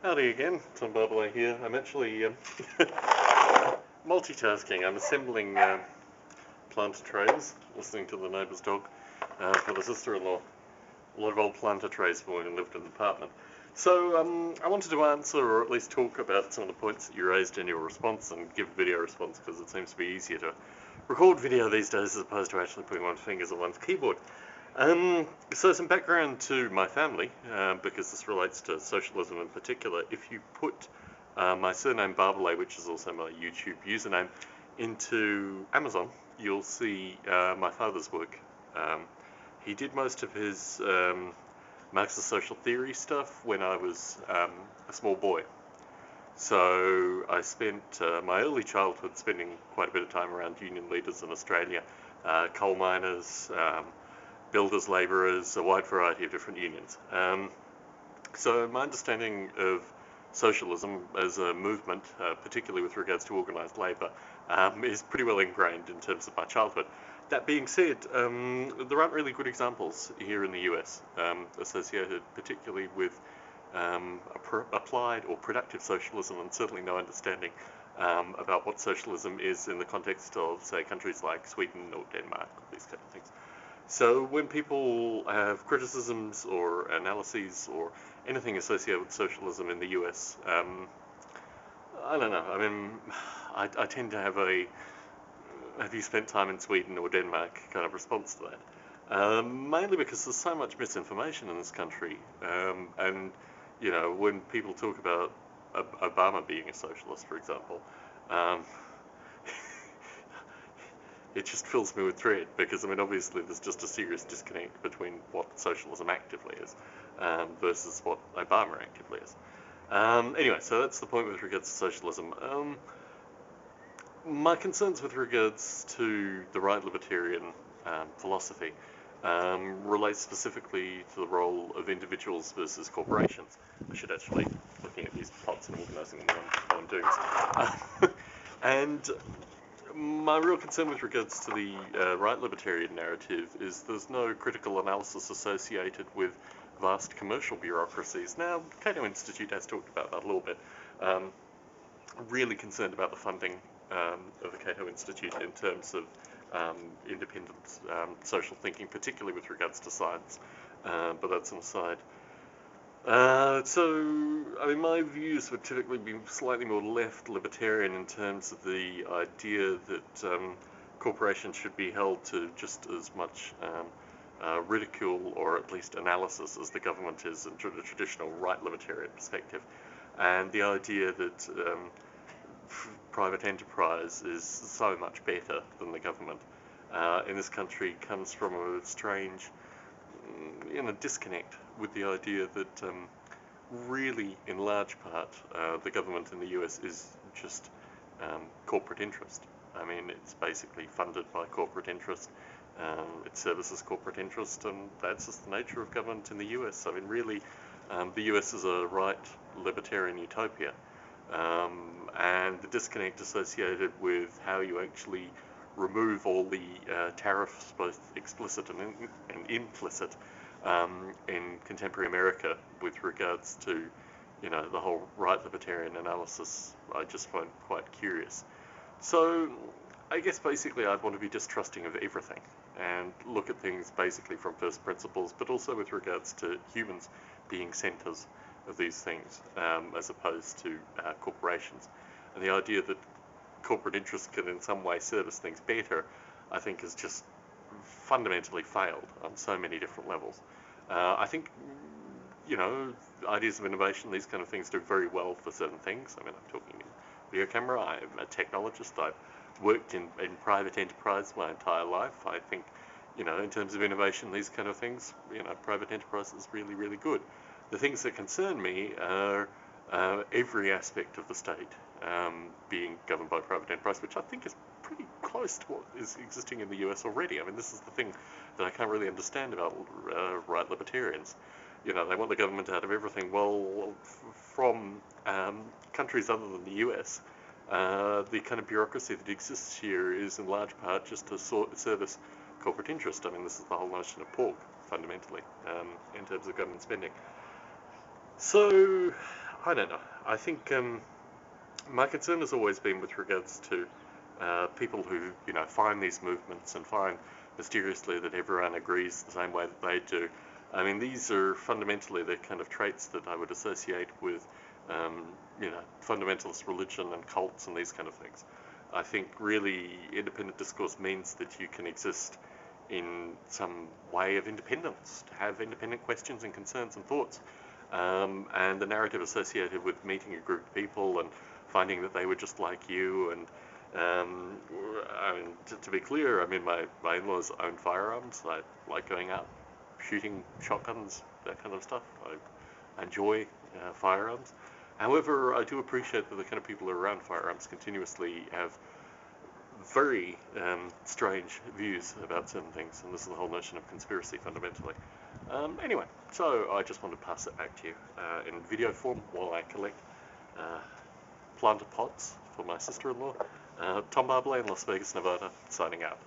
Howdy again, Tom Barbalay here. I'm actually multitasking. I'm assembling planter trays, listening to the neighbour's dog for the sister-in-law. A lot of old planter trays for when we lived in an apartment. So I wanted to answer, or at least talk about some of the points that you raised in your response and give a video response, because it seems to be easier to record video these days as opposed to actually putting one's fingers on one's keyboard. So some background to my family, because this relates to socialism in particular. If you put my surname Barbalay, which is also my YouTube username, into Amazon, you'll see my father's work. He did most of his Marxist social theory stuff when I was a small boy. So I spent my early childhood spending quite a bit of time around union leaders in Australia, coal miners, builders, labourers, a wide variety of different unions. So my understanding of socialism as a movement, particularly with regards to organised labour, is pretty well ingrained in terms of my childhood. That being said, there aren't really good examples here in the US associated particularly with applied or productive socialism, and certainly no understanding about what socialism is in the context of, say, countries like Sweden or Denmark, or these kind of things. So when people have criticisms or analyses or anything associated with socialism in the US, I don't know. I mean, I tend to have a "have you spent time in Sweden or Denmark" kind of response to that. Mainly because there's so much misinformation in this country, and you know, when people talk about Obama being a socialist, for example, it just fills me with dread, because I mean, obviously there's just a serious disconnect between what socialism actively is versus what Obama actively is. Anyway, so that's the point with regards to socialism. My concerns with regards to the right libertarian philosophy relate specifically to the role of individuals versus corporations. I should actually, looking at these pots and organising them while I'm doing this. And my real concern with regards to the right libertarian narrative is there's no critical analysis associated with vast commercial bureaucracies. Now, Cato Institute has talked about that a little bit. Really concerned about the funding of the Cato Institute in terms of independent social thinking, particularly with regards to science, but that's an aside. So, I mean, my views would typically be slightly more left libertarian in terms of the idea that corporations should be held to just as much ridicule or at least analysis as the government is in the traditional right libertarian perspective, and the idea that private enterprise is so much better than the government in this country comes from a strange disconnect with the idea that really, in large part, the government in the US is just corporate interest. I mean, it's basically funded by corporate interest. It services corporate interest, and that's just the nature of government in the US. I mean, really, the US is a right libertarian utopia. And the disconnect associated with how you actually remove all the tariffs, both explicit and implicit, in contemporary America with regards to, the whole right libertarian analysis, I just find quite curious. So I guess basically I'd want to be distrusting of everything and look at things basically from first principles, but also with regards to humans being centres of these things, as opposed to corporations. And the idea that corporate interests can in some way service things better, I think has just fundamentally failed on so many different levels. I think, ideas of innovation, these kind of things do very well for certain things. I mean, I'm talking in video camera, I'm a technologist, I've worked in private enterprise my entire life. I think, in terms of innovation, these kind of things, private enterprise is really, really good. The things that concern me are every aspect of the state being governed by private enterprise, which I think is pretty close to what is existing in the US already. I mean, this is the thing that I can't really understand about right libertarians. They want the government out of everything. Well, from countries other than the US, the kind of bureaucracy that exists here is in large part just to service corporate interest. I mean, this is the whole notion of pork, fundamentally, in terms of government spending. So I don't know. I think my concern has always been with regards to people who, find these movements and find mysteriously that everyone agrees the same way that they do. I mean, these are fundamentally the kind of traits that I would associate with, fundamentalist religion and cults and these kind of things. I think really independent discourse means that you can exist in some way of independence, to have independent questions and concerns and thoughts. And the narrative associated with meeting a group of people and finding that they were just like you, and I mean, to be clear, I mean, my in-laws own firearms. I like going out, shooting shotguns, that kind of stuff. I enjoy firearms. However, I do appreciate that the kind of people who are around firearms continuously have very strange views about certain things, and this is the whole notion of conspiracy fundamentally. Anyway, so I just want to pass it back to you in video form while I collect planter pots for my sister-in-law. Tom Barbley in Las Vegas, Nevada, signing out.